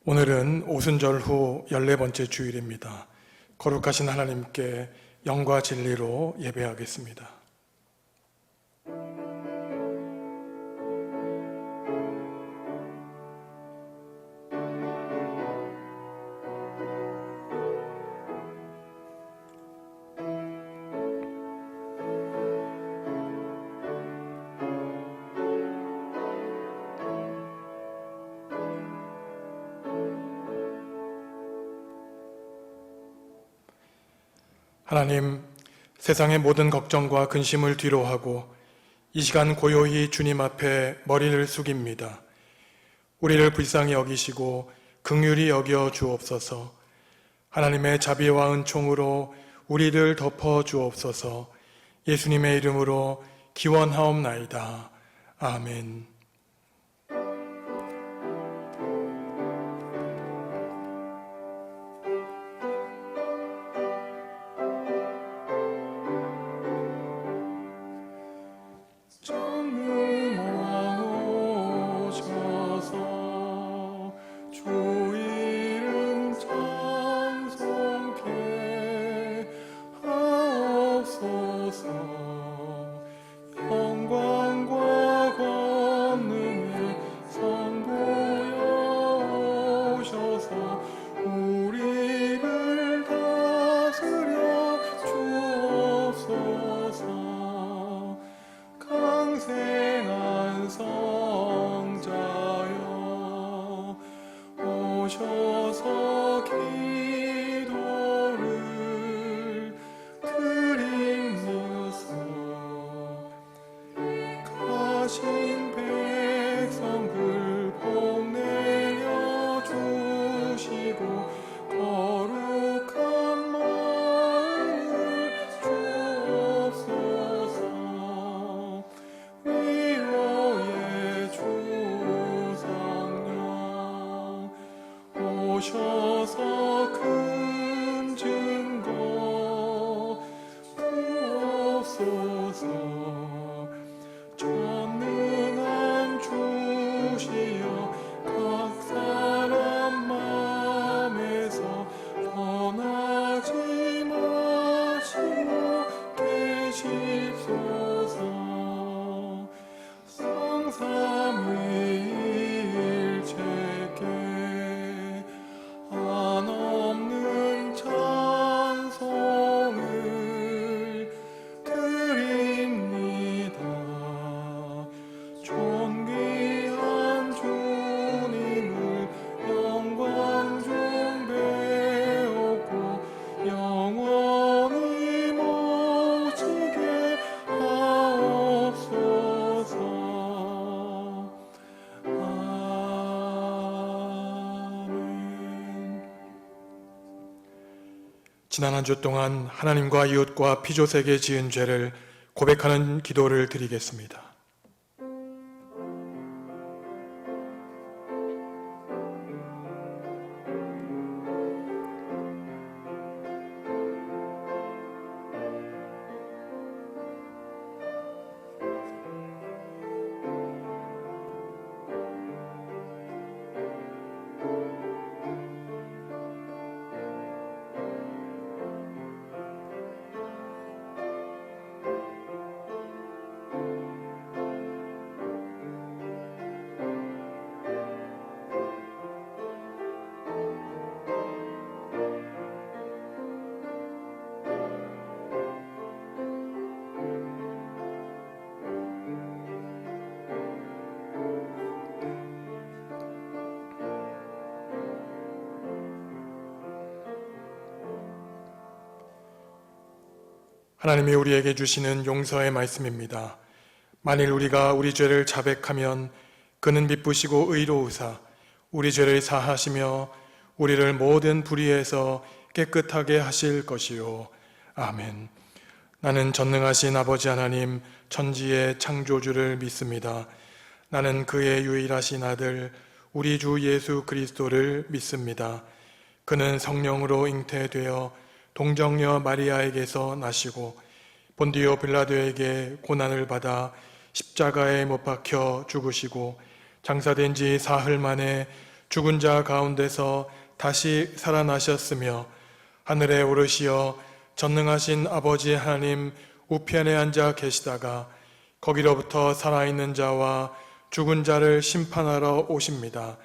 오늘은 오순절 후 14번째 주일입니다. 거룩하신 하나님께 영과 진리로 예배하겠습니다. 하나님, 세상의 모든 걱정과 근심을 뒤로하고 이 시간 고요히 주님 앞에 머리를 숙입니다. 우리를 불쌍히 여기시고 긍휼히 여겨 주옵소서. 하나님의 자비와 은총으로 우리를 덮어 주옵소서. 예수님의 이름으로 기원하옵나이다. 아멘. 오셔서 기도를 드리면서 가신 백성들 복 내려 주시고 거룩한 마음을 주옵소서. 위로의 주성령 오셔서 큰 증거 주옵소서. 전능한 주시여 각 사람 마음에서 떠나지 마시고 계십소서. 성삼위일체께 한없는 찬송을 드립니다. 존귀한 주님을 영광 중배우고 영원히 모시게 하옵소서. 아멘. 지난 한 주 동안 하나님과 이웃과 피조세계 지은 죄를 고백하는 기도를 드리겠습니다. 하나님이 우리에게 주시는 용서의 말씀입니다. 만일 우리가 우리 죄를 자백하면 그는 미쁘시고 의로우사 우리 죄를 사하시며 우리를 모든 불의에서 깨끗하게 하실 것이요. 아멘. 나는 전능하신 아버지 하나님 천지의 창조주를 믿습니다. 나는 그의 유일하신 아들 우리 주 예수 그리스도를 믿습니다. 그는 성령으로 잉태되어 동정녀 마리아에게서 나시고 본디오 빌라도에게 고난을 받아 십자가에 못 박혀 죽으시고 장사된 지 사흘 만에 죽은 자 가운데서 다시 살아나셨으며 하늘에 오르시어 전능하신 아버지 하나님 우편에 앉아 계시다가 거기로부터 살아있는 자와 죽은 자를 심판하러 오십니다.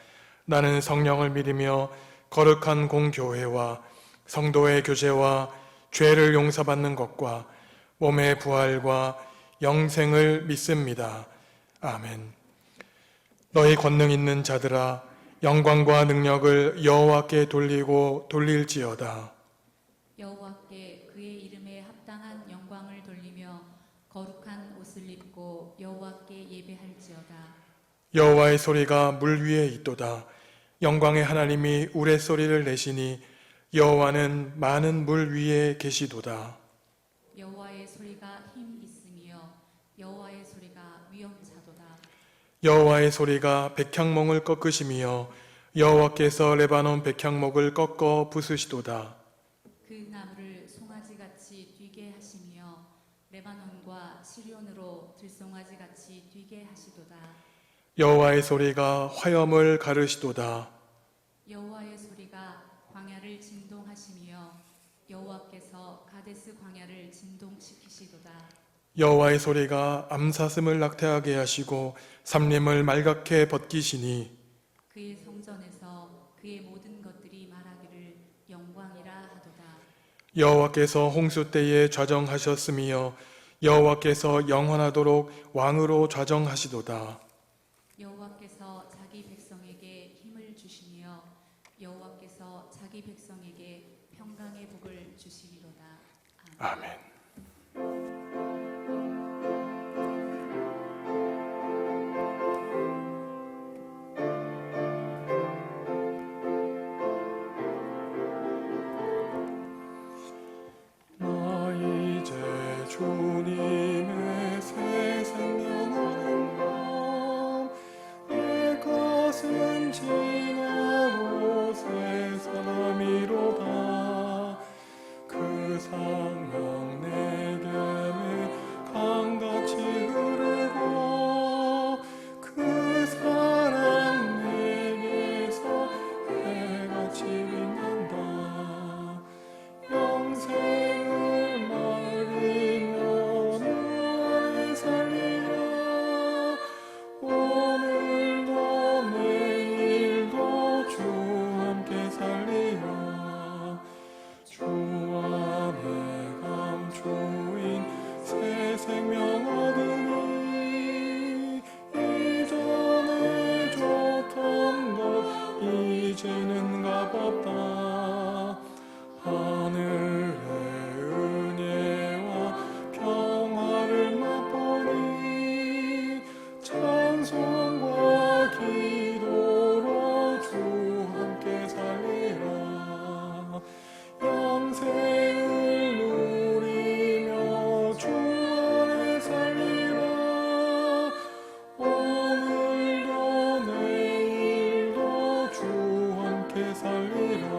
나는 성령을 믿으며 거룩한 공교회와 성도의 교제와 죄를 용서받는 것과 몸의 부활과 영생을 믿습니다. 아멘. 너희 권능 있는 자들아 영광과 능력을 여호와께 돌리고 돌릴지어다. 여호와께 그의 이름에 합당한 영광을 돌리며 거룩한 옷을 입고 여호와께 예배할지어다. 여호와의 소리가 물 위에 있도다. 영광의 하나님이 우레소리를 내시니 여호와는 많은 물 위에 계시도다. 여호와의 소리가 힘 있으며 여호와의 소리가 위엄차도다. 여호와의 소리가 백향목을 꺾으시며 여호와께서 레바논 백향목을 꺾어 부수시도다. 그 나무를 송아지같이 뛰게 하시며 레바논과 시리온으로 들송아지같이 뛰게 하시도다. 여호와의 소리가 화염을 가르시도다. 여호와의 소리가 광야를 진동하시며 여호와께서 가데스 광야를 진동시키시도다. 여호와의 소리가 암사슴을 낙태하게 하시고 삼림을 말갛게 벗기시니 그의 성전에서 그의 모든 것들이 말하기를 영광이라 하도다. 여호와께서 홍수 때에 좌정하셨으며 여호와께서 영원하도록 왕으로 좌정하시도다. 여호와께서 자기 백성에게 힘을 주시며 여호와께서 자기 백성에게 평강의 복을 주시리로다. 아멘. 아멘. 나 이제 주님의 새 생명하는 것 내 것은 지나고 새 사람이로다. 그 생명 내게 강같이 흐르고 그 사랑 내게서 해같이 빛난다. 영생을 말리며 주 안에 살리라. 오늘도 내일도 주 함께 살리라. 주 안에 감추인 새 생명 얻으니 이전에 좋던 것 이제는 값없다. 하늘의 은혜와 평화를 맛보니 찬송과 기도로 주 함께 살리라. 영생을 누리며 주 안에 살리라. 오늘도 내일도 주 함께 살리라.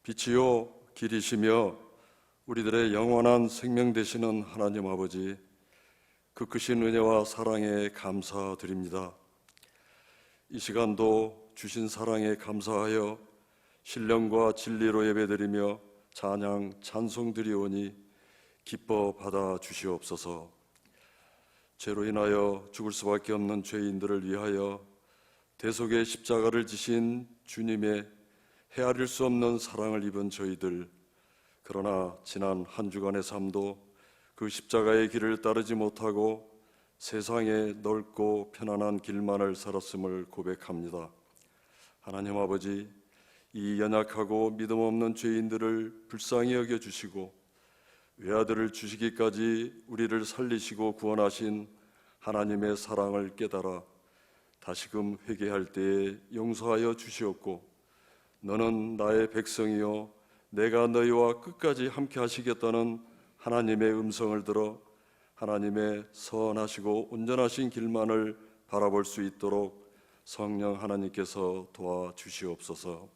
빛이요 길이시며 우리들의 영원한 생명 되시는 하나님 아버지, 그 크신 은혜와 사랑에 감사드립니다. 이 시간도 주신 사랑에 감사하여 신령과 진리로 예배드리며 찬양 찬송드리오니 기뻐 받아 주시옵소서. 죄로 인하여 죽을 수밖에 없는 죄인들을 위하여 대속의 십자가를 지신 주님의 헤아릴 수 없는 사랑을 입은 저희들, 그러나 지난 한 주간의 삶도 그 십자가의 길을 따르지 못하고 세상의 넓고 편안한 길만을 살았음을 고백합니다. 하나님 아버지, 이 연약하고 믿음 없는 죄인들을 불쌍히 여겨주시고 외아들을 주시기까지 우리를 살리시고 구원하신 하나님의 사랑을 깨달아 다시금 회개할 때에 용서하여 주시옵고, 너는 나의 백성이요 내가 너희와 끝까지 함께 하시겠다는 하나님의 음성을 들어 하나님의 선하시고 온전하신 길만을 바라볼 수 있도록 성령 하나님께서 도와주시옵소서.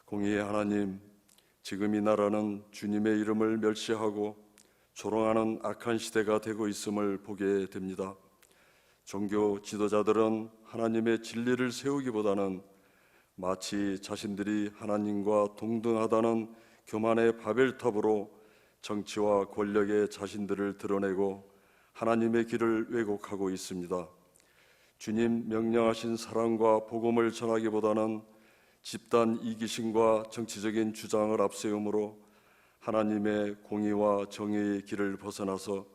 공의의 하나님, 지금 이 나라는 주님의 이름을 멸시하고 조롱하는 악한 시대가 되고 있음을 보게 됩니다. 종교 지도자들은 하나님의 진리를 세우기보다는 마치 자신들이 하나님과 동등하다는 교만의 바벨탑으로 정치와 권력의 자신들을 드러내고 하나님의 길을 왜곡하고 있습니다. 주님 명령하신 사랑과 복음을 전하기보다는 집단 이기심과 정치적인 주장을 앞세움으로 하나님의 공의와 정의의 길을 벗어나서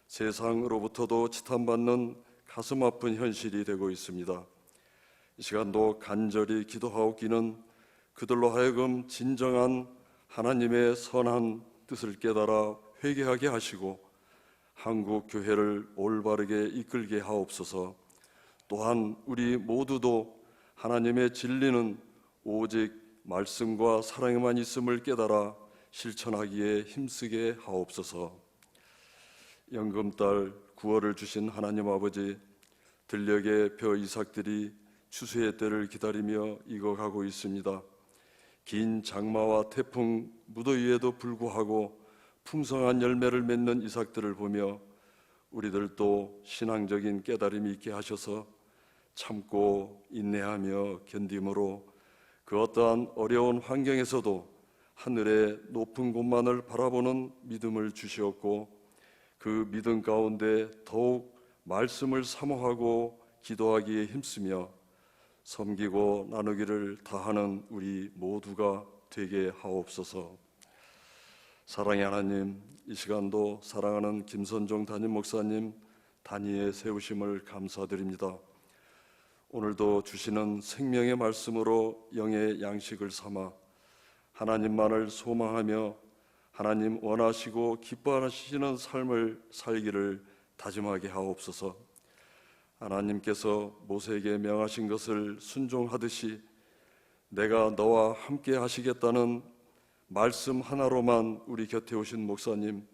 세상으로부터도 지탄받는 가슴 아픈 현실이 되고 있습니다. 이 시간도 간절히 기도하옵기는 그들로 하여금 진정한 하나님의 선한 뜻을 깨달아 회개하게 하시고 한국 교회를 올바르게 이끌게 하옵소서. 또한 우리 모두도 하나님의 진리는 오직 말씀과 사랑에만 있음을 깨달아 실천하기에 힘쓰게 하옵소서. 영금달 9월을 주신 하나님 아버지, 들녘의 벼 이삭들이 추수의 때를 기다리며 익어가고 있습니다. 긴 장마와 태풍, 무더위에도 불구하고 풍성한 열매를 맺는 이삭들을 보며 우리들도 신앙적인 깨달음이 있게 하셔서 참고 인내하며 견딤으로 그 어떠한 어려운 환경에서도 하늘의 높은 곳만을 바라보는 믿음을 주시었고, 그 믿음 가운데 더욱 말씀을 사모하고 기도하기에 힘쓰며 섬기고 나누기를 다하는 우리 모두가 되게 하옵소서. 사랑의 하나님, 이 시간도 사랑하는 김선종 담임 목사님 단위에 세우심을 감사드립니다. 오늘도 주시는 생명의 말씀으로 영의 양식을 삼아 하나님만을 소망하며 하나님 원하시고 기뻐하시는 삶을 살기를 다짐하게 하옵소서. 하나님께서 모세에게 명하신 것을 순종하듯이 내가 너와 함께 하시겠다는 말씀 하나로만 우리 곁에 오신 목사님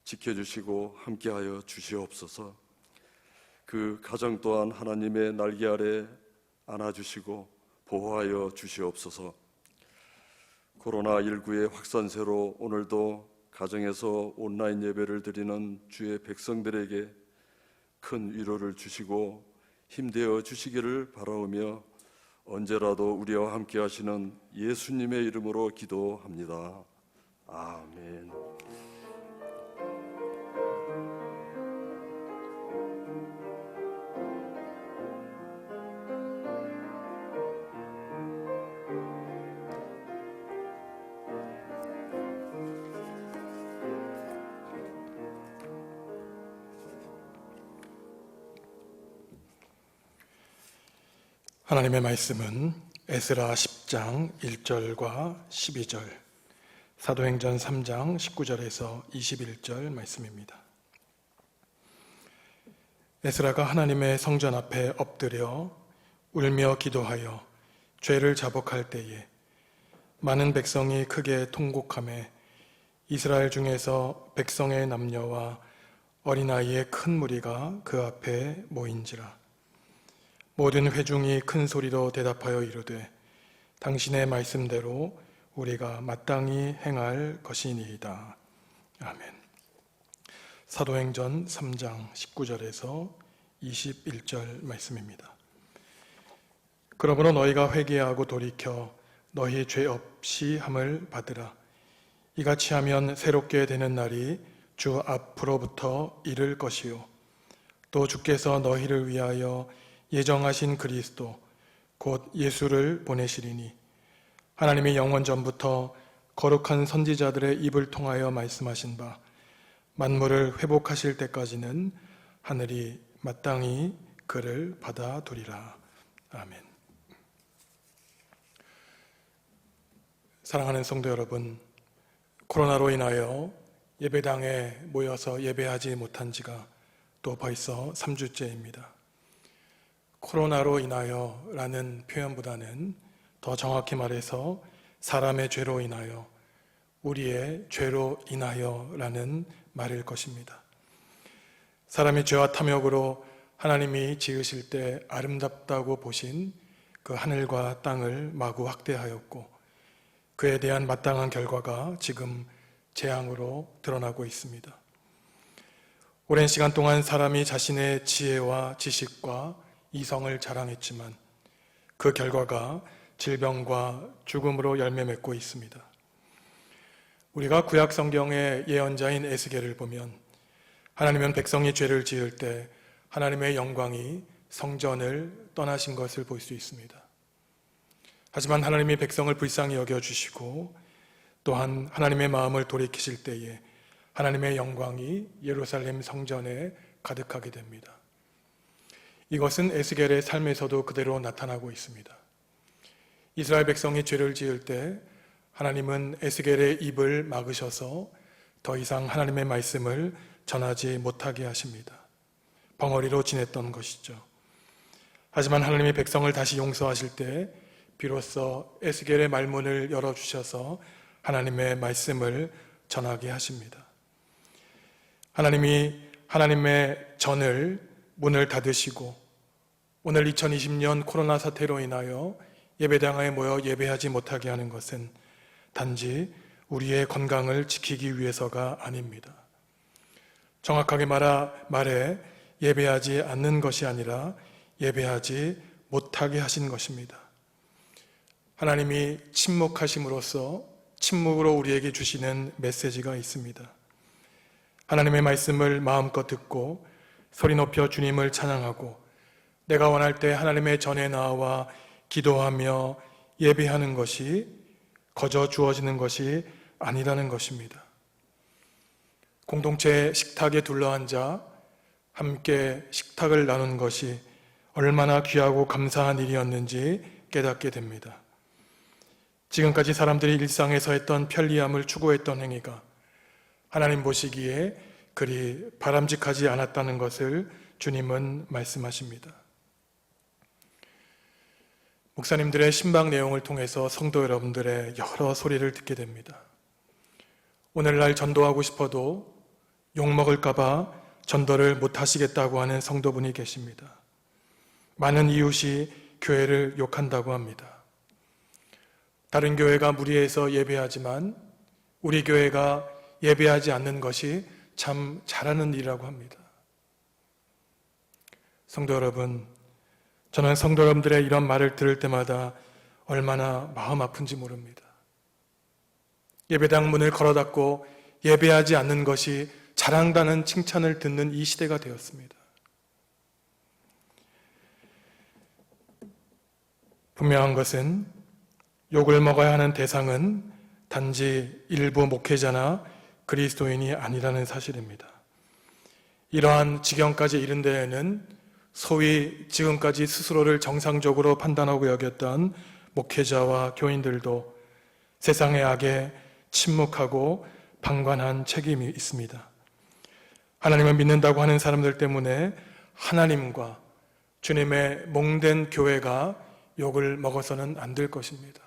지켜주시고 함께하여 주시옵소서. 그 가정 또한 하나님의 날개 아래 안아주시고 보호하여 주시옵소서. 코로나19의 확산세로 오늘도 가정에서 온라인 예배를 드리는 주의 백성들에게 큰 위로를 주시고 힘되어 주시기를 바라오며 언제라도 우리와 함께 하시는 예수님의 이름으로 기도합니다. 아멘. 하나님의 말씀은 에스라 10장 1절과 12절, 사도행전 3장 19절에서 21절 말씀입니다. 에스라가 하나님의 성전 앞에 엎드려 울며 기도하여 죄를 자복할 때에 많은 백성이 크게 통곡하며 이스라엘 중에서 백성의 남녀와 어린아이의 큰 무리가 그 앞에 모인지라. 모든 회중이 큰 소리로 대답하여 이르되 당신의 말씀대로 우리가 마땅히 행할 것이니이다. 아멘. 사도행전 3장 19절에서 21절 말씀입니다. 그러므로 너희가 회개하고 돌이켜 너희 죄 없이 함을 받으라. 이같이 하면 새롭게 되는 날이 주 앞으로부터 이를 것이요 또 주께서 너희를 위하여 예정하신 그리스도 곧 예수를 보내시리니 하나님이 영원 전부터 거룩한 선지자들의 입을 통하여 말씀하신 바 만물을 회복하실 때까지는 하늘이 마땅히 그를 받아두리라. 아멘. 사랑하는 성도 여러분, 코로나로 인하여 예배당에 모여서 예배하지 못한 지가 또 벌써 3주째입니다. 코로나로 인하여 라는 표현보다는 더 정확히 말해서 사람의 죄로 인하여, 우리의 죄로 인하여 라는 말일 것입니다. 사람의 죄와 탐욕으로 하나님이 지으실 때 아름답다고 보신 그 하늘과 땅을 마구 학대하였고 그에 대한 마땅한 결과가 지금 재앙으로 드러나고 있습니다. 오랜 시간 동안 사람이 자신의 지혜와 지식과 이성을 자랑했지만 그 결과가 질병과 죽음으로 열매 맺고 있습니다. 우리가 구약 성경의 예언자인 에스겔을 보면 하나님은 백성이 죄를 지을 때 하나님의 영광이 성전을 떠나신 것을 볼 수 있습니다. 하지만 하나님이 백성을 불쌍히 여겨주시고 또한 하나님의 마음을 돌이키실 때에 하나님의 영광이 예루살렘 성전에 가득하게 됩니다. 이것은 에스겔의 삶에서도 그대로 나타나고 있습니다. 이스라엘 백성이 죄를 지을 때 하나님은 에스겔의 입을 막으셔서 더 이상 하나님의 말씀을 전하지 못하게 하십니다. 벙어리로 지냈던 것이죠. 하지만 하나님이 백성을 다시 용서하실 때 비로소 에스겔의 말문을 열어주셔서 하나님의 말씀을 전하게 하십니다. 하나님이 하나님의 전을 문을 닫으시고 오늘 2020년 코로나 사태로 인하여 예배당에 모여 예배하지 못하게 하는 것은 단지 우리의 건강을 지키기 위해서가 아닙니다. 정확하게 말해 예배하지 않는 것이 아니라 예배하지 못하게 하신 것입니다. 하나님이 침묵하심으로써 침묵으로 우리에게 주시는 메시지가 있습니다. 하나님의 말씀을 마음껏 듣고 소리 높여 주님을 찬양하고 내가 원할 때 하나님의 전에 나와 기도하며 예배하는 것이 거저 주어지는 것이 아니라는 것입니다. 공동체 식탁에 둘러앉아 함께 식탁을 나눈 것이 얼마나 귀하고 감사한 일이었는지 깨닫게 됩니다. 지금까지 사람들이 일상에서 했던 편리함을 추구했던 행위가 하나님 보시기에 그리 바람직하지 않았다는 것을 주님은 말씀하십니다. 목사님들의 신방 내용을 통해서 성도 여러분들의 여러 소리를 듣게 됩니다. 오늘날 전도하고 싶어도 욕먹을까봐 전도를 못하시겠다고 하는 성도분이 계십니다. 많은 이웃이 교회를 욕한다고 합니다. 다른 교회가 무리해서 예배하지만 우리 교회가 예배하지 않는 것이 참 잘하는 일이라고 합니다. 성도 여러분, 저는 성도 여러분들의 이런 말을 들을 때마다 얼마나 마음 아픈지 모릅니다. 예배당 문을 걸어 닫고 예배하지 않는 것이 잘한다는 칭찬을 듣는 이 시대가 되었습니다. 분명한 것은 욕을 먹어야 하는 대상은 단지 일부 목회자나 그리스도인이 아니라는 사실입니다. 이러한 지경까지 이른 데에는 소위 지금까지 스스로를 정상적으로 판단하고 여겼던 목회자와 교인들도 세상의 악에 침묵하고 방관한 책임이 있습니다. 하나님을 믿는다고 하는 사람들 때문에 하나님과 주님의 몽된 교회가 욕을 먹어서는 안 될 것입니다.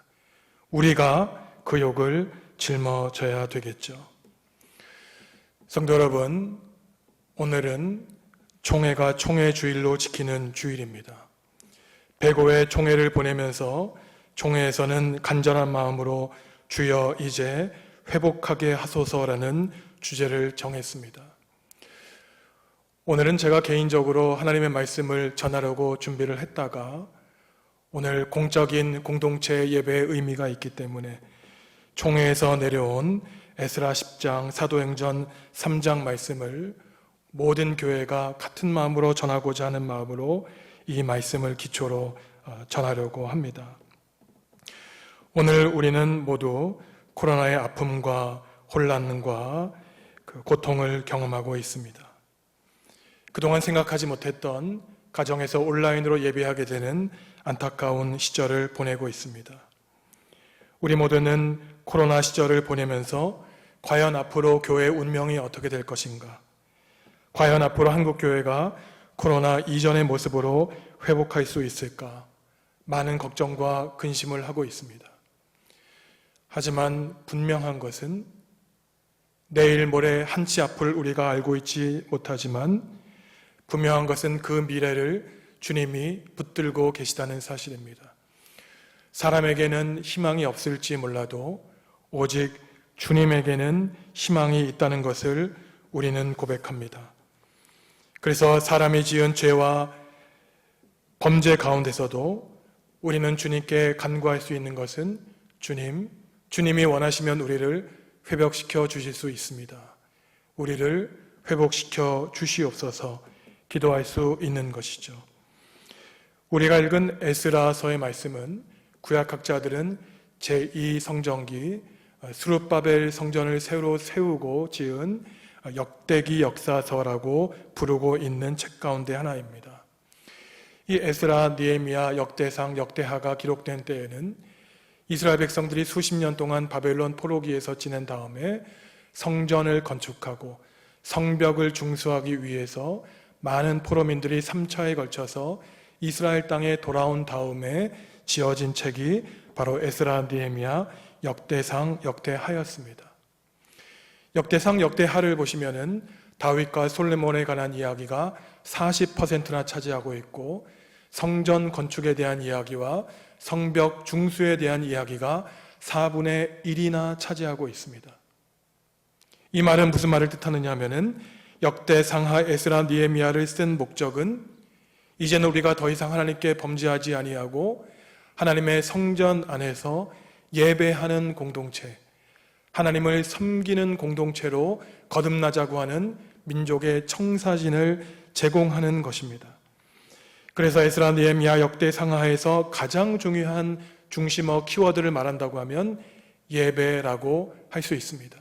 우리가 그 욕을 짊어져야 되겠죠. 성도 여러분, 오늘은 총회가 총회 주일로 지키는 주일입니다. 105회 총회를 보내면서 총회에서는 간절한 마음으로 주여 이제 회복하게 하소서라는 주제를 정했습니다. 오늘은 제가 개인적으로 하나님의 말씀을 전하려고 준비를 했다가 오늘 공적인 공동체 예배의 의미가 있기 때문에 총회에서 내려온 에스라 10장, 사도행전 3장 말씀을 모든 교회가 같은 마음으로 전하고자 하는 마음으로 이 말씀을 기초로 전하려고 합니다. 오늘 우리는 모두 코로나의 아픔과 혼란과 그 고통을 경험하고 있습니다. 그동안 생각하지 못했던 가정에서 온라인으로 예배하게 되는 안타까운 시절을 보내고 있습니다. 우리 모두는 코로나 시절을 보내면서 과연 앞으로 교회의 운명이 어떻게 될 것인가? 과연 앞으로 한국교회가 코로나 이전의 모습으로 회복할 수 있을까? 많은 걱정과 근심을 하고 있습니다. 하지만 분명한 것은 내일 모레 한치 앞을 우리가 알고 있지 못하지만 분명한 것은 그 미래를 주님이 붙들고 계시다는 사실입니다. 사람에게는 희망이 없을지 몰라도 오직 주님에게는 희망이 있다는 것을 우리는 고백합니다. 그래서 사람이 지은 죄와 범죄 가운데서도 우리는 주님께 간구할 수 있는 것은 주님이 원하시면 우리를 회복시켜 주실 수 있습니다. 우리를 회복시켜 주시옵소서 기도할 수 있는 것이죠. 우리가 읽은 에스라서의 말씀은 구약학자들은 제2성전기 스룹바벨 성전을 새로 세우고 지은 역대기 역사서라고 부르고 있는 책 가운데 하나입니다. 이 에스라, 느헤미야, 역대상, 역대하가 기록된 때에는 이스라엘 백성들이 수십 년 동안 바벨론 포로기에서 지낸 다음에 성전을 건축하고 성벽을 중수하기 위해서 많은 포로민들이 3차에 걸쳐서 이스라엘 땅에 돌아온 다음에 지어진 책이 바로 에스라, 느헤미야, 역대상, 역대하였습니다. 역대상, 역대하를 보시면은 다윗과 솔로몬에 관한 이야기가 40%나 차지하고 있고 성전 건축에 대한 이야기와 성벽 중수에 대한 이야기가 4분의 1이나 차지하고 있습니다. 이 말은 무슨 말을 뜻하느냐 하면은 역대상하, 에스라, 느헤미야를 쓴 목적은 이제는 우리가 더 이상 하나님께 범죄하지 아니하고 하나님의 성전 안에서 예배하는 공동체, 하나님을 섬기는 공동체로 거듭나자고 하는 민족의 청사진을 제공하는 것입니다. 그래서 에스라, 느헤미야, 역대상하에서 가장 중요한 중심어 키워드를 말한다고 하면 예배라고 할 수 있습니다.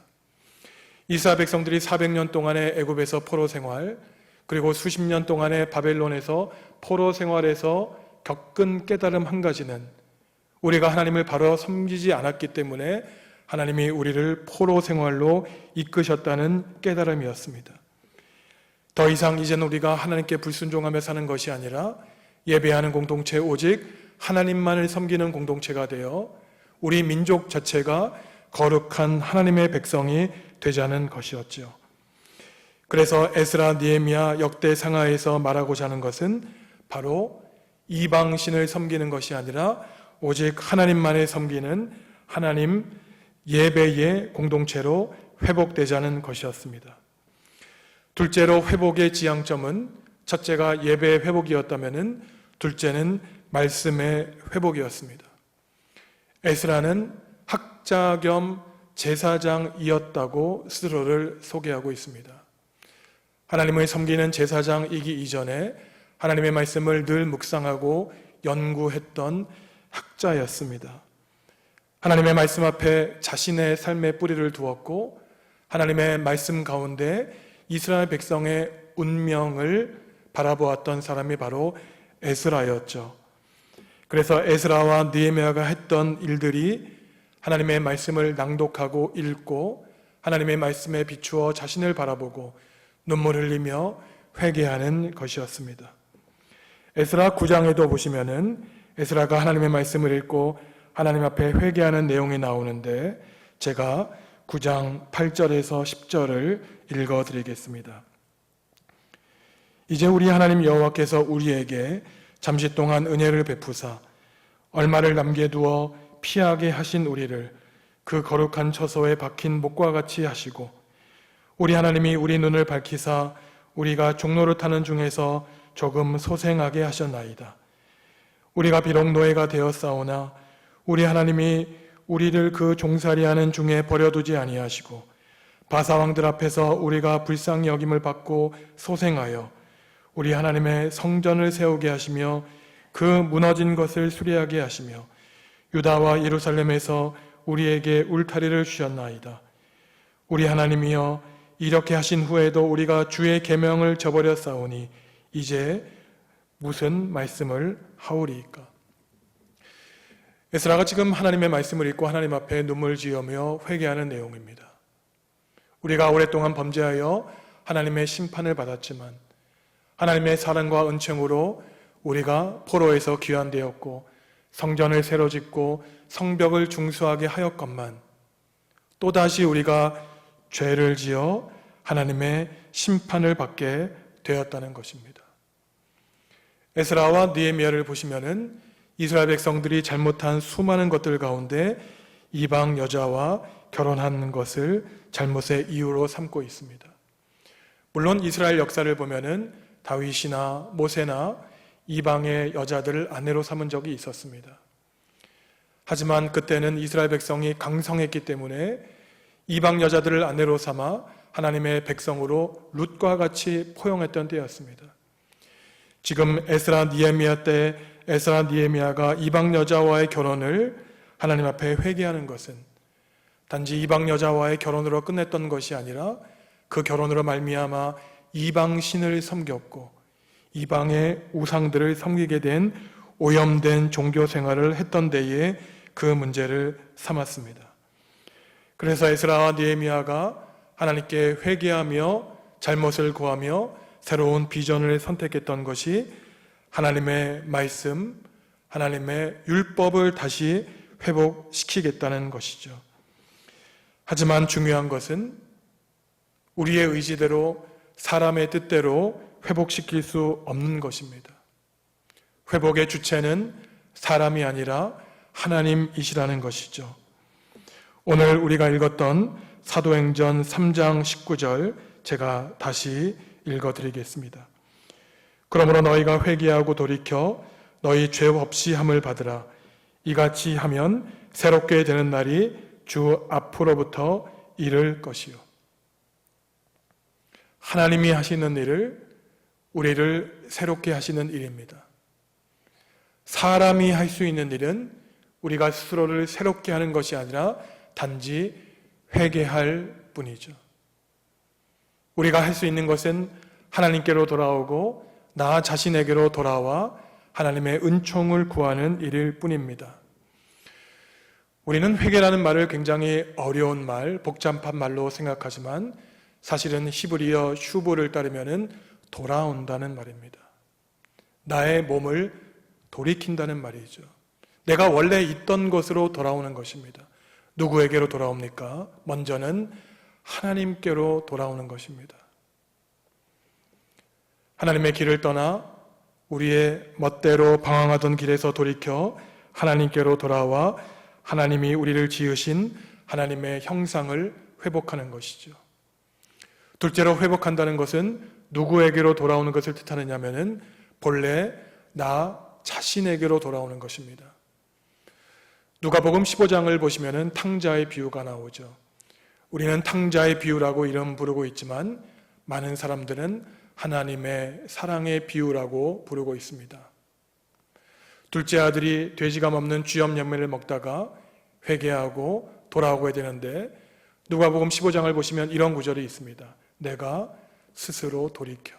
이스라엘 백성들이 400년 동안의 애굽에서 포로 생활, 그리고 수십 년 동안의 바벨론에서 포로 생활에서 겪은 깨달음 한 가지는 우리가 하나님을 바로 섬기지 않았기 때문에 하나님이 우리를 포로 생활로 이끄셨다는 깨달음이었습니다. 더 이상 이제는 우리가 하나님께 불순종하며 사는 것이 아니라 예배하는 공동체, 오직 하나님만을 섬기는 공동체가 되어 우리 민족 자체가 거룩한 하나님의 백성이 되자는 것이었죠. 그래서 에스라, 느헤미야, 역대상하에서 말하고자 하는 것은 바로 이방신을 섬기는 것이 아니라 오직 하나님만을 섬기는 하나님 예배의 공동체로 회복되자는 것이었습니다. 둘째로 회복의 지향점은 첫째가 예배의 회복이었다면 둘째는 말씀의 회복이었습니다. 에스라는 학자 겸 제사장이었다고 스스로를 소개하고 있습니다. 하나님을 섬기는 제사장이기 이전에 하나님의 말씀을 늘 묵상하고 연구했던 학자였습니다. 하나님의 말씀 앞에 자신의 삶의 뿌리를 두었고 하나님의 말씀 가운데 이스라엘 백성의 운명을 바라보았던 사람이 바로 에스라였죠. 그래서 에스라와 느헤미야가 했던 일들이 하나님의 말씀을 낭독하고 읽고 하나님의 말씀에 비추어 자신을 바라보고 눈물 흘리며 회개하는 것이었습니다. 에스라 9장에도 보시면은 에스라가 하나님의 말씀을 읽고 하나님 앞에 회개하는 내용이 나오는데 제가 9장 8절에서 10절을 읽어드리겠습니다. 이제 우리 하나님 여호와께서 우리에게 잠시 동안 은혜를 베푸사 얼마를 남겨두어 피하게 하신 우리를 그 거룩한 처소에 박힌 목과 같이 하시고 우리 하나님이 우리 눈을 밝히사 우리가 종노릇하는 중에서 조금 소생하게 하셨나이다. 우리가 비록 노예가 되었사오나 우리 하나님이 우리를 그 종살이하는 중에 버려두지 아니하시고 바사왕들 앞에서 우리가 불쌍히 여김을 받고 소생하여 우리 하나님의 성전을 세우게 하시며 그 무너진 것을 수리하게 하시며 유다와 예루살렘에서 우리에게 울타리를 주셨나이다. 우리 하나님이여 이렇게 하신 후에도 우리가 주의 계명을 저버렸사오니 이제 무슨 말씀을 하오리이까. 에스라가 지금 하나님의 말씀을 읽고 하나님 앞에 눈물 지으며 회개하는 내용입니다. 우리가 오랫동안 범죄하여 하나님의 심판을 받았지만 하나님의 사랑과 은총으로 우리가 포로에서 귀환되었고 성전을 새로 짓고 성벽을 중수하게 하였건만 또다시 우리가 죄를 지어 하나님의 심판을 받게 되었다는 것입니다. 에스라와 느헤미야를 보시면은 이스라엘 백성들이 잘못한 수많은 것들 가운데 이방 여자와 결혼한 것을 잘못의 이유로 삼고 있습니다. 물론 이스라엘 역사를 보면은 다윗이나 모세나 이방의 여자들을 아내로 삼은 적이 있었습니다. 하지만 그때는 이스라엘 백성이 강성했기 때문에 이방 여자들을 아내로 삼아 하나님의 백성으로 룻과 같이 포용했던 때였습니다. 지금 에스라 느헤미야 때 에스라 느헤미야가 이방 여자와의 결혼을 하나님 앞에 회개하는 것은 단지 이방 여자와의 결혼으로 끝냈던 것이 아니라 그 결혼으로 말미암아 이방 신을 섬겼고 이방의 우상들을 섬기게 된 오염된 종교 생활을 했던 데에 그 문제를 삼았습니다. 그래서 에스라와 느헤미야가 하나님께 회개하며 잘못을 구하며 새로운 비전을 선택했던 것이 하나님의 말씀, 하나님의 율법을 다시 회복시키겠다는 것이죠. 하지만 중요한 것은 우리의 의지대로 사람의 뜻대로 회복시킬 수 없는 것입니다. 회복의 주체는 사람이 아니라 하나님이시라는 것이죠. 오늘 우리가 읽었던 사도행전 3장 19절 제가 다시 읽어드리겠습니다. 그러므로 너희가 회개하고 돌이켜 너희 죄 없이 함을 받으라. 이같이 하면 새롭게 되는 날이 주 앞으로부터 이를 것이요. 하나님이 하시는 일을 우리를 새롭게 하시는 일입니다. 사람이 할 수 있는 일은 우리가 스스로를 새롭게 하는 것이 아니라 단지 회개할 뿐이죠. 우리가 할 수 있는 것은 하나님께로 돌아오고 나 자신에게로 돌아와 하나님의 은총을 구하는 일일 뿐입니다. 우리는 회개라는 말을 굉장히 어려운 말, 복잡한 말로 생각하지만 사실은 히브리어 슈브를 따르면은 돌아온다는 말입니다. 나의 몸을 돌이킨다는 말이죠. 내가 원래 있던 곳으로 돌아오는 것입니다. 누구에게로 돌아옵니까? 먼저는 하나님께로 돌아오는 것입니다. 하나님의 길을 떠나 우리의 멋대로 방황하던 길에서 돌이켜 하나님께로 돌아와 하나님이 우리를 지으신 하나님의 형상을 회복하는 것이죠. 둘째로 회복한다는 것은 누구에게로 돌아오는 것을 뜻하느냐면은 본래 나 자신에게로 돌아오는 것입니다. 누가복음 15장을 보시면은 탕자의 비유가 나오죠. 우리는 탕자의 비유라고 이름 부르고 있지만 많은 사람들은 하나님의 사랑의 비유라고 부르고 있습니다. 둘째 아들이 돼지가 먹는 쥐염 열매를 먹다가 회개하고 돌아오게 되는데 누가복음 15장을 보시면 이런 구절이 있습니다. 내가 스스로 돌이켜.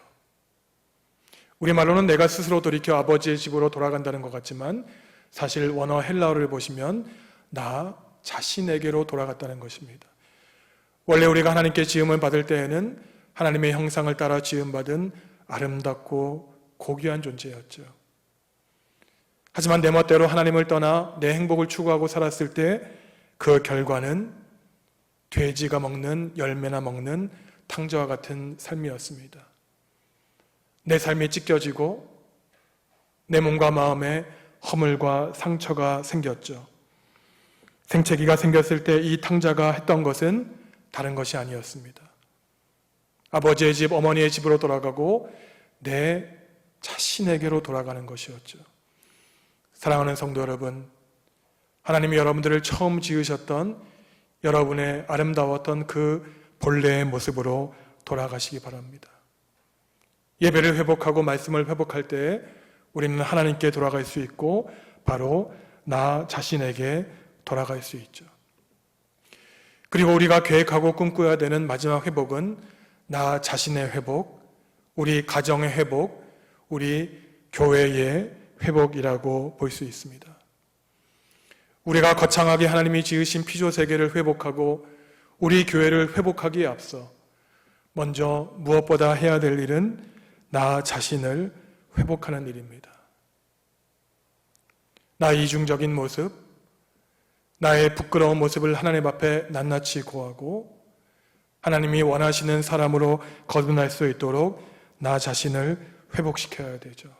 우리말로는 내가 스스로 돌이켜 아버지의 집으로 돌아간다는 것 같지만 사실 원어 헬라어를 보시면 나 자신에게로 돌아갔다는 것입니다. 원래 우리가 하나님께 지음을 받을 때에는 하나님의 형상을 따라 지음받은 아름답고 고귀한 존재였죠. 하지만 내 멋대로 하나님을 떠나 내 행복을 추구하고 살았을 때 그 결과는 돼지가 먹는 열매나 먹는 탕자와 같은 삶이었습니다. 내 삶이 찢겨지고 내 몸과 마음에 허물과 상처가 생겼죠. 생채기가 생겼을 때 이 탕자가 했던 것은 다른 것이 아니었습니다. 아버지의 집, 어머니의 집으로 돌아가고 내 자신에게로 돌아가는 것이었죠. 사랑하는 성도 여러분, 하나님이 여러분들을 처음 지으셨던 여러분의 아름다웠던 그 본래의 모습으로 돌아가시기 바랍니다. 예배를 회복하고 말씀을 회복할 때 우리는 하나님께 돌아갈 수 있고 바로 나 자신에게 돌아갈 수 있죠. 그리고 우리가 계획하고 꿈꿔야 되는 마지막 회복은 나 자신의 회복, 우리 가정의 회복, 우리 교회의 회복이라고 볼 수 있습니다. 우리가 거창하게 하나님이 지으신 피조세계를 회복하고 우리 교회를 회복하기에 앞서 먼저 무엇보다 해야 될 일은 나 자신을 회복하는 일입니다. 나의 이중적인 모습, 나의 부끄러운 모습을 하나님 앞에 낱낱이 고하고 하나님이 원하시는 사람으로 거듭날 수 있도록 나 자신을 회복시켜야 되죠.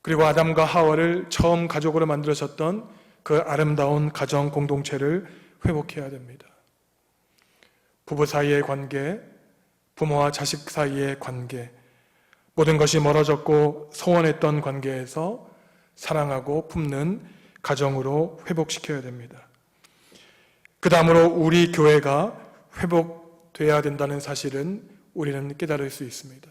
그리고 아담과 하와를 처음 가족으로 만들어졌던 그 아름다운 가정 공동체를 회복해야 됩니다. 부부 사이의 관계, 부모와 자식 사이의 관계, 모든 것이 멀어졌고 소원했던 관계에서 사랑하고 품는 가정으로 회복시켜야 됩니다. 그 다음으로 우리 교회가 회복돼야 된다는 사실은 우리는 깨달을 수 있습니다.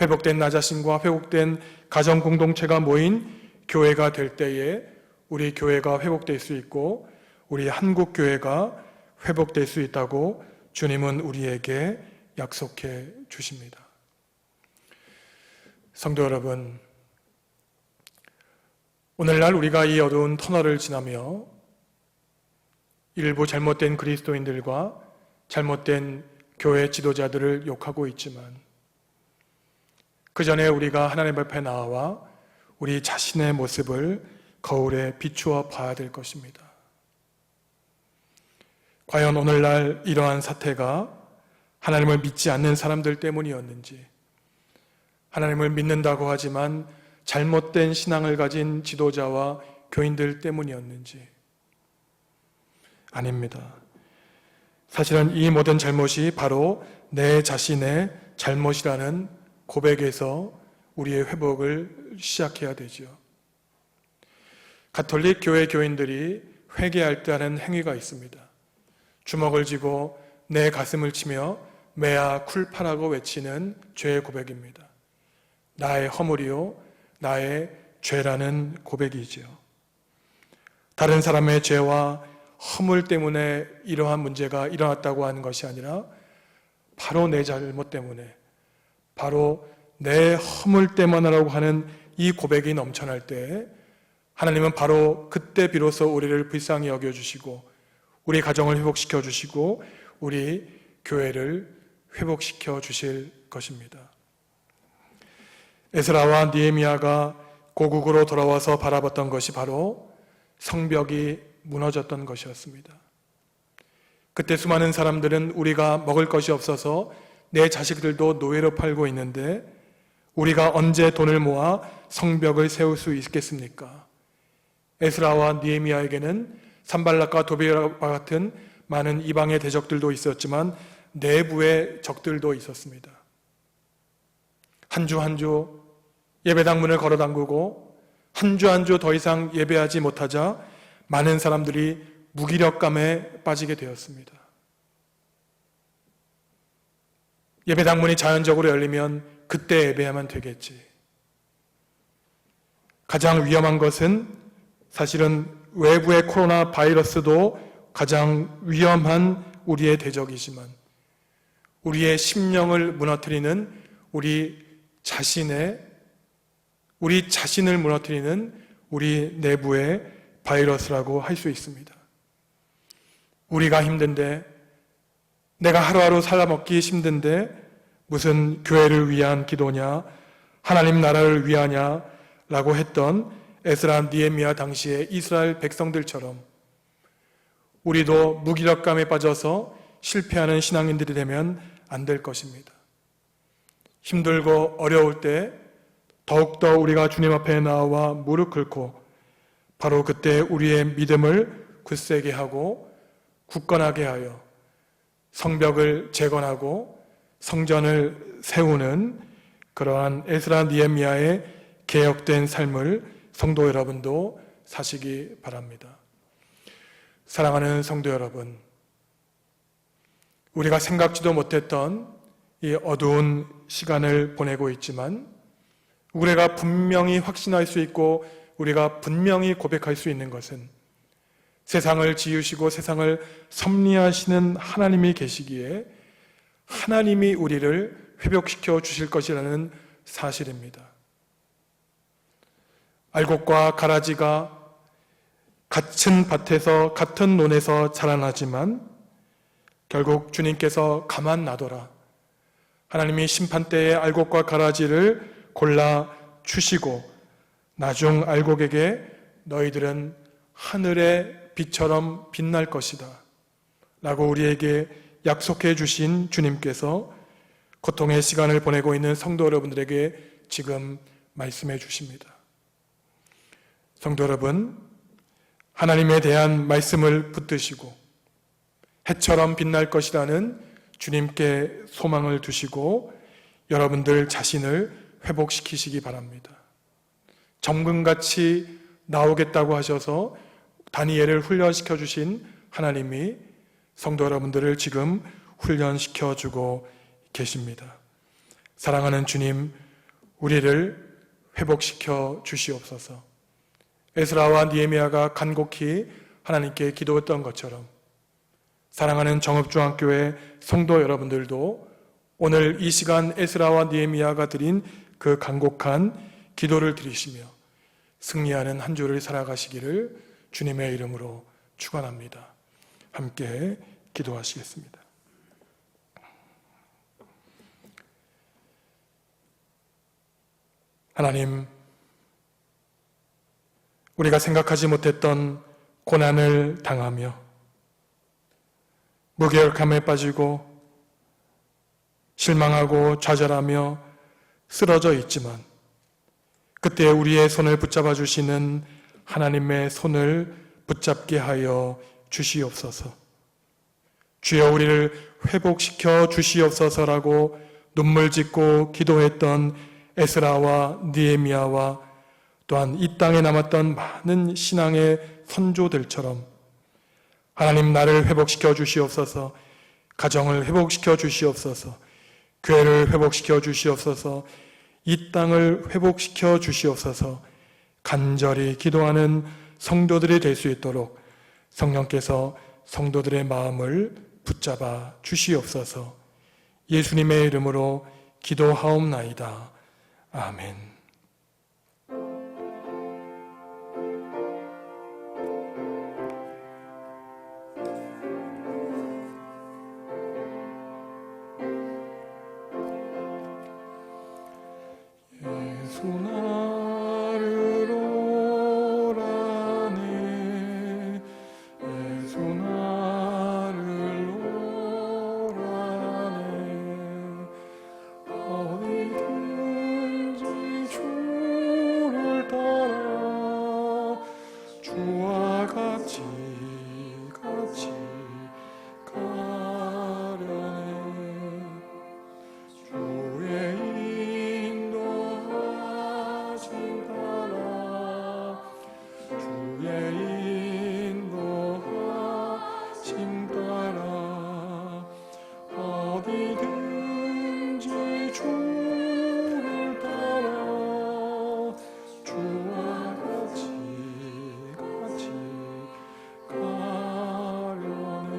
회복된 나 자신과 회복된 가정 공동체가 모인 교회가 될 때에 우리 교회가 회복될 수 있고 우리 한국 교회가 회복될 수 있다고 주님은 우리에게 약속해 주십니다. 성도 여러분, 오늘날 우리가 이 어두운 터널을 지나며 일부 잘못된 그리스도인들과 잘못된 교회 지도자들을 욕하고 있지만 그 전에 우리가 하나님 앞에 나와 우리 자신의 모습을 거울에 비추어 봐야 될 것입니다. 과연 오늘날 이러한 사태가 하나님을 믿지 않는 사람들 때문이었는지, 하나님을 믿는다고 하지만 잘못된 신앙을 가진 지도자와 교인들 때문이었는지, 아닙니다. 사실은 이 모든 잘못이 바로 내 자신의 잘못이라는 고백에서 우리의 회복을 시작해야 되죠. 가톨릭 교회 교인들이 회개할 때 하는 행위가 있습니다. 주먹을 쥐고 내 가슴을 치며 메아 쿨파라고 외치는 죄의 고백입니다. 나의 허물이요, 나의 죄라는 고백이지요. 다른 사람의 죄와 허물 때문에 이러한 문제가 일어났다고 하는 것이 아니라 바로 내 잘못 때문에, 바로 내 허물 때문이라고 하는 이 고백이 넘쳐날 때 하나님은 바로 그때 비로소 우리를 불쌍히 여겨주시고 우리 가정을 회복시켜 주시고 우리 교회를 회복시켜 주실 것입니다. 에스라와 느헤미야가 고국으로 돌아와서 바라봤던 것이 바로 성벽이 무너졌던 것이었습니다. 그때 수많은 사람들은 우리가 먹을 것이 없어서 내 자식들도 노예로 팔고 있는데 우리가 언제 돈을 모아 성벽을 세울 수 있겠습니까? 에스라와 느헤미야에게는 산발락과 도비아와 같은 많은 이방의 대적들도 있었지만 내부의 적들도 있었습니다. 한 주 한 주 예배당 문을 걸어 담그고 한 주 한 주 더 이상 예배하지 못하자 많은 사람들이 무기력감에 빠지게 되었습니다. 예배당 문이 자연적으로 열리면 그때 예배하면 되겠지. 가장 위험한 것은 사실은 외부의 코로나 바이러스도 가장 위험한 우리의 대적이지만 우리의 심령을 무너뜨리는 우리 자신을 무너뜨리는 우리 내부의 바이러스라고 할 수 있습니다. 우리가 힘든데, 내가 하루하루 살아먹기 힘든데 무슨 교회를 위한 기도냐, 하나님 나라를 위하냐라고 했던 에스라 느헤미야 당시의 이스라엘 백성들처럼 우리도 무기력감에 빠져서 실패하는 신앙인들이 되면 안 될 것입니다. 힘들고 어려울 때 더욱더 우리가 주님 앞에 나와 무릎 꿇고 바로 그때 우리의 믿음을 굳세게 하고 굳건하게 하여 성벽을 재건하고 성전을 세우는 그러한 에스라 느헤미야의 개혁된 삶을 성도 여러분도 사시기 바랍니다. 사랑하는 성도 여러분, 우리가 생각지도 못했던 이 어두운 시간을 보내고 있지만 우리가 분명히 확신할 수 있고 우리가 분명히 고백할 수 있는 것은 세상을 지으시고 세상을 섭리하시는 하나님이 계시기에 하나님이 우리를 회복시켜 주실 것이라는 사실입니다. 알곡과 가라지가 같은 밭에서 같은 논에서 자라나지만 결국 주님께서 가만 놔둬라. 하나님이 심판때에 알곡과 가라지를 골라 주시고 나중 알곡에게 너희들은 하늘의 빛처럼 빛날 것이다 라고 우리에게 약속해 주신 주님께서 고통의 시간을 보내고 있는 성도 여러분들에게 지금 말씀해 주십니다. 성도 여러분, 하나님에 대한 말씀을 붙드시고 해처럼 빛날 것이라는 주님께 소망을 두시고 여러분들 자신을 회복시키시기 바랍니다. 정금같이 나오겠다고 하셔서 다니엘을 훈련시켜 주신 하나님이 성도 여러분들을 지금 훈련시켜 주고 계십니다. 사랑하는 주님, 우리를 회복시켜 주시옵소서. 에스라와 느헤미야가 간곡히 하나님께 기도했던 것처럼 사랑하는 정읍중앙교회 성도 여러분들도 오늘 이 시간 에스라와 느헤미야가 드린 그 간곡한 기도를 드리시며 승리하는 한 주를 살아가시기를 주님의 이름으로 축원합니다. 함께 기도하시겠습니다. 하나님, 우리가 생각하지 못했던 고난을 당하며 무기력함에 빠지고 실망하고 좌절하며 쓰러져 있지만 그때 우리의 손을 붙잡아 주시는 하나님의 손을 붙잡게 하여 주시옵소서. 주여 우리를 회복시켜 주시옵소서라고 눈물 짓고 기도했던 에스라와 느헤미야와 또한 이 땅에 남았던 많은 신앙의 선조들처럼 하나님 나를 회복시켜 주시옵소서, 가정을 회복시켜 주시옵소서, 교회를 회복시켜 주시옵소서, 이 땅을 회복시켜 주시옵소서, 간절히 기도하는 성도들이 될 수 있도록 성령께서 성도들의 마음을 붙잡아 주시옵소서. 예수님의 이름으로 기도하옵나이다. 아멘. 예수 나를 오라네, 예수 나를 오라네, 어디든지 주를 따라 주와 같이 가려네. 주의 인도하심 따라, 주의 인도하심 따라 어디든지 주를 따라 주와 같이 가려네.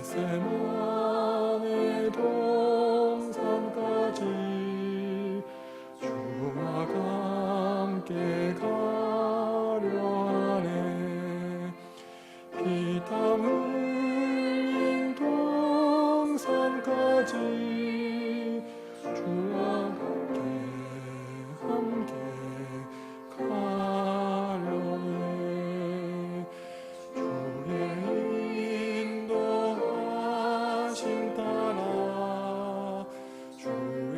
겟세마네 동산까지 주와 함께 가려하네. 피땀 흘린 동산까지 주와 함께 가려네. 주의 인도하심 따라 주의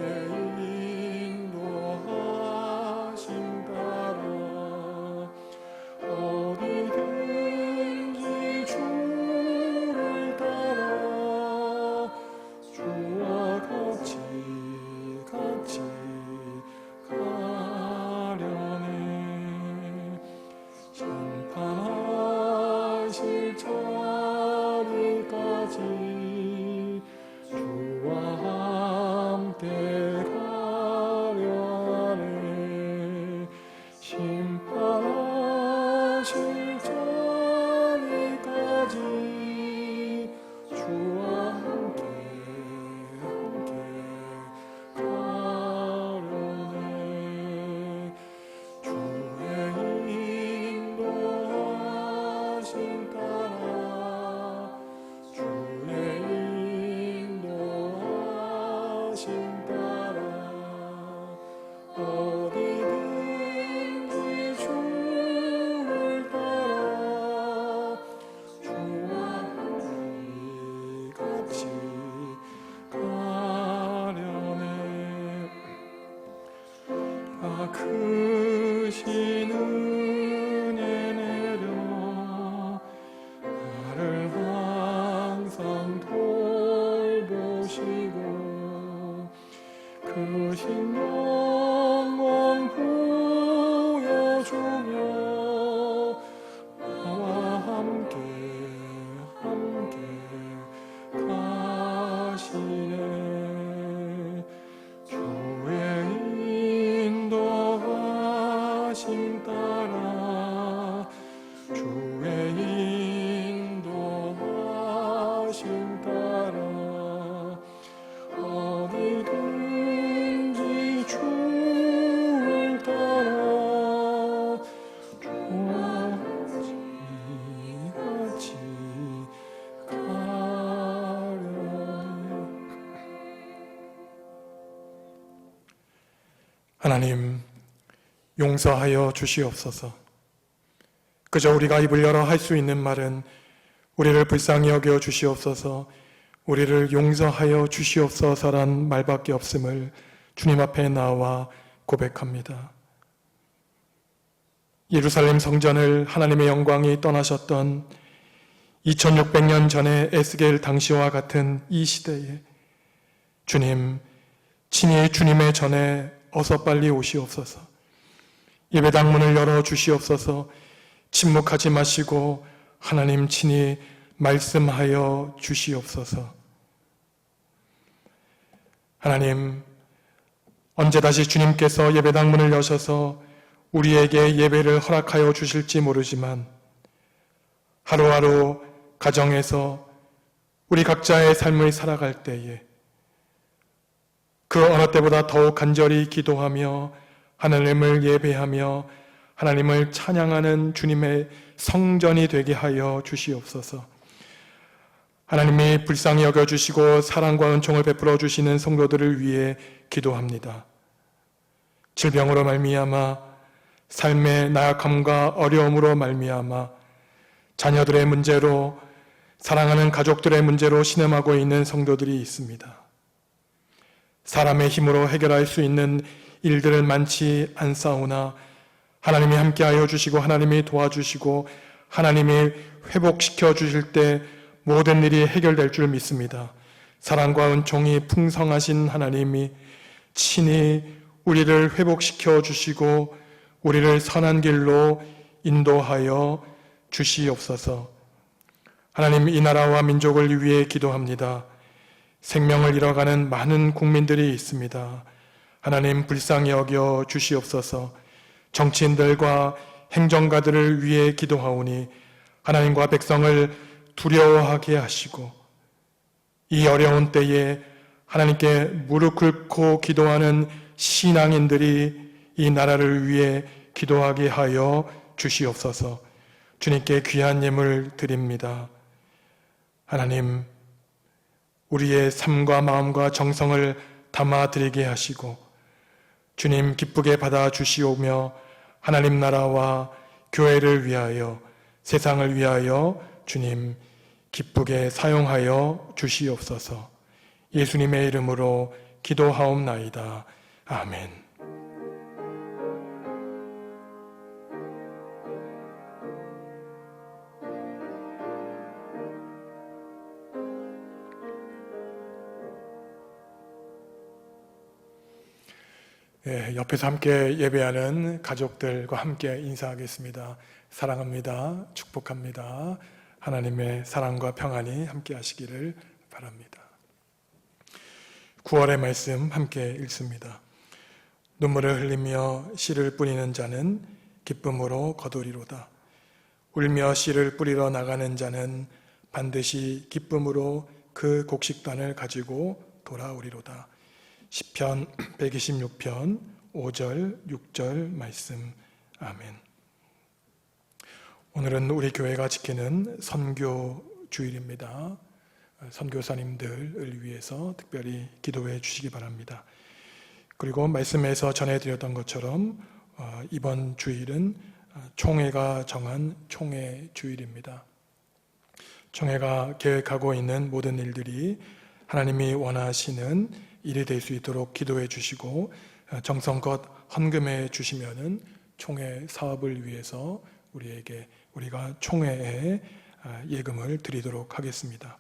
자리까지 주와 함께 가려 하네. 심판하실 자리까지 주와 함께 가려네. 주의 인도하심 따라 주의 인도하심 따라 어디든지 주를 따라 주와 같이 가려네. 크신 은혜 내려 나를 항상 돌보시고 크신 영광 보여주며 나와 함께 가시네. 주의 인도하심 따라 주의 인도하심 따라 어디든지 주를 따라 주와 같이 가려네. 하나님, 용서하여 주시옵소서. 그저 우리가 입을 열어 할 수 있는 말은 우리를 불쌍히 여겨 주시옵소서, 우리를 용서하여 주시옵소서란 말밖에 없음을 주님 앞에 나와 고백합니다. 예루살렘 성전을 하나님의 영광이 떠나셨던 2600년 전의 에스겔 당시와 같은 이 시대에 주님, 친히 주님의 전에 어서 빨리 오시옵소서. 예배당 문을 열어 주시옵소서. 침묵하지 마시고 하나님 친히 말씀하여 주시옵소서. 하나님, 언제 다시 주님께서 예배당 문을 여셔서 우리에게 예배를 허락하여 주실지 모르지만 하루하루 가정에서 우리 각자의 삶을 살아갈 때에 그 어느 때보다 더욱 간절히 기도하며 하나님을 예배하며 하나님을 찬양하는 주님의 성전이 되게 하여 주시옵소서. 하나님이 불쌍히 여겨주시고 사랑과 은총을 베풀어 주시는 성도들을 위해 기도합니다. 질병으로 말미암아 삶의 나약함과 어려움으로 말미암아 자녀들의 문제로 사랑하는 가족들의 문제로 신음하고 있는 성도들이 있습니다. 사람의 힘으로 해결할 수 있는 일들은 많지 않사오나 하나님이 함께하여 주시고 하나님이 도와주시고 하나님이 회복시켜 주실 때 모든 일이 해결될 줄 믿습니다. 사랑과 은총이 풍성하신 하나님이 친히 우리를 회복시켜 주시고 우리를 선한 길로 인도하여 주시옵소서. 하나님, 이 나라와 민족을 위해 기도합니다. 생명을 잃어가는 많은 국민들이 있습니다. 하나님, 불쌍히 여겨 주시옵소서. 정치인들과 행정가들을 위해 기도하오니 하나님과 백성을 두려워하게 하시고 이 어려운 때에 하나님께 무릎 꿇고 기도하는 신앙인들이 이 나라를 위해 기도하게 하여 주시옵소서. 주님께 귀한 예물 드립니다. 하나님, 우리의 삶과 마음과 정성을 담아드리게 하시고 주님 기쁘게 받아주시오며 하나님 나라와 교회를 위하여 세상을 위하여 주님 기쁘게 사용하여 주시옵소서. 예수님의 이름으로 기도하옵나이다. 아멘. 옆에서 함께 예배하는 가족들과 함께 인사하겠습니다. 사랑합니다. 축복합니다. 하나님의 사랑과 평안이 함께 하시기를 바랍니다. 9월의 말씀 함께 읽습니다. 눈물을 흘리며 씨를 뿌리는 자는 기쁨으로 거두리로다. 울며 씨를 뿌리러 나가는 자는 반드시 기쁨으로 그 곡식단을 가지고 돌아오리로다. 시편 126편 5절 6절 말씀. 아멘. 오늘은 우리 교회가 지키는 선교 주일입니다. 선교사님들을 위해서 특별히 기도해 주시기 바랍니다. 그리고 말씀에서 전해드렸던 것처럼 이번 주일은 총회가 정한 총회 주일입니다. 총회가 계획하고 있는 모든 일들이 하나님이 원하시는 일이 될 수 있도록 기도해 주시고 정성껏 헌금해 주시면은 총회 사업을 위해서 우리가 총회에 예금을 드리도록 하겠습니다.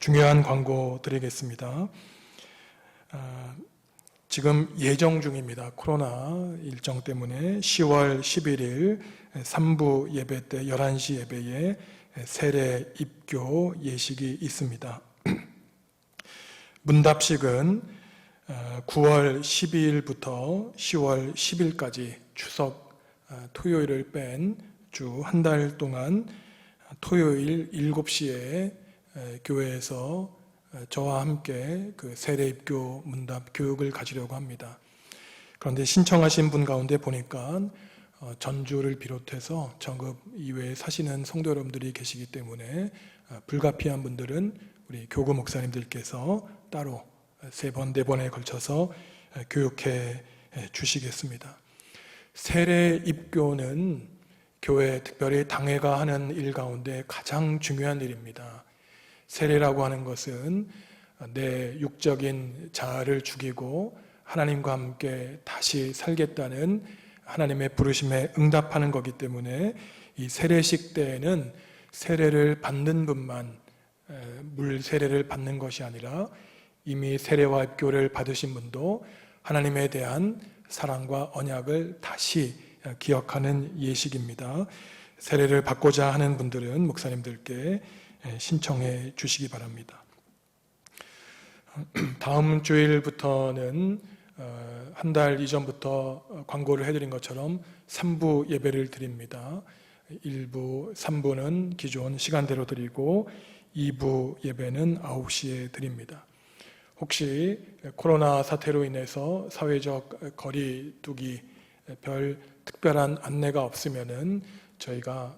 중요한 광고 드리겠습니다. 지금 예정 중입니다. 코로나 일정 때문에 10월 11일 3부 예배 때 11시 예배에 세례 입교 예식이 있습니다. 문답식은 9월 12일부터 10월 10일까지 추석 토요일을 뺀 주 한 달 동안 토요일 7시에 교회에서 저와 함께 그 세례 입교 문답 교육을 가지려고 합니다. 그런데 신청하신 분 가운데 보니까 전주를 비롯해서 전국 이외에 사시는 성도 여러분들이 계시기 때문에 불가피한 분들은 우리 교구 목사님들께서 따로 3번, 4번에 걸쳐서 교육해 주시겠습니다. 세례 입교는 교회, 특별히 당회가 하는 일 가운데 가장 중요한 일입니다. 세례라고 하는 것은 내 육적인 자아를 죽이고 하나님과 함께 다시 살겠다는 하나님의 부르심에 응답하는 거기 때문에 이 세례식 때에는 세례를 받는 분만 물 세례를 받는 것이 아니라 이미 세례와 입교를 받으신 분도 하나님에 대한 사랑과 언약을 다시 기억하는 예식입니다. 세례를 받고자 하는 분들은 목사님들께 신청해 주시기 바랍니다. 다음 주일부터는 한 달 이전부터 광고를 해드린 것처럼 3부 예배를 드립니다. 1부, 3부는 기존 시간대로 드리고 2부 예배는 9시에 드립니다. 혹시 코로나 사태로 인해서 사회적 거리 두기 별 특별한 안내가 없으면은 저희가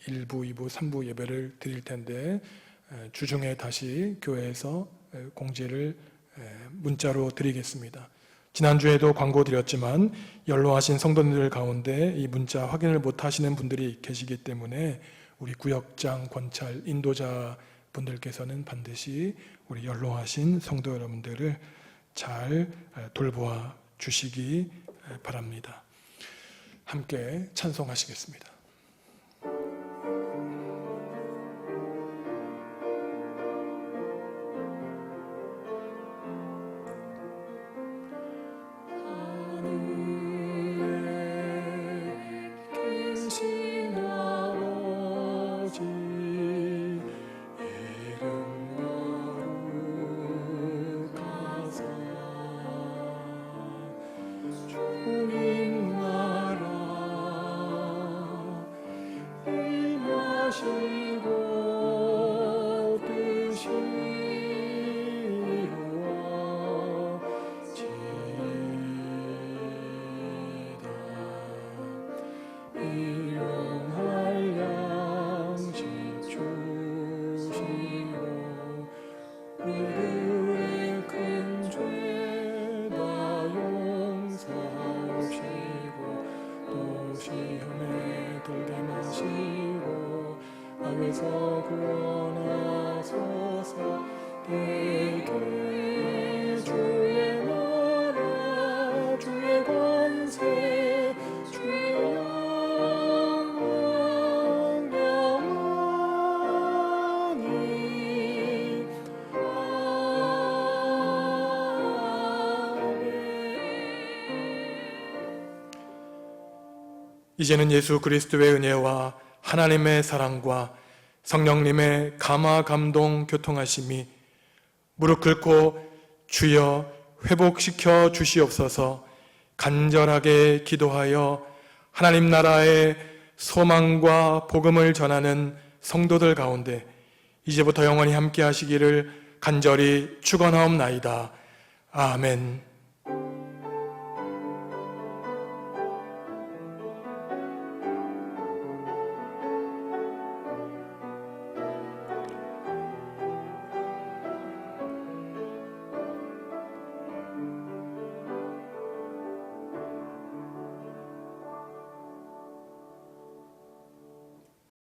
1부, 2부, 3부 예배를 드릴 텐데 주중에 다시 교회에서 공지를 문자로 드리겠습니다. 지난주에도 광고 드렸지만 연로하신 성도님들 가운데 이 문자 확인을 못 하시는 분들이 계시기 때문에 우리 구역장, 권찰, 인도자 분들께서는 반드시 우리 연로하신 성도 여러분들을 잘 돌보아 주시기 바랍니다. 함께 찬송하시겠습니다. 이제는 예수 그리스도의 은혜와 하나님의 사랑과 성령님의 감화 감동 교통하심이 무릎 꿇고 주여 회복시켜 주시옵소서 간절하게 기도하여 하나님 나라의 소망과 복음을 전하는 성도들 가운데 이제부터 영원히 함께 하시기를 간절히 축원하옵나이다. 아멘.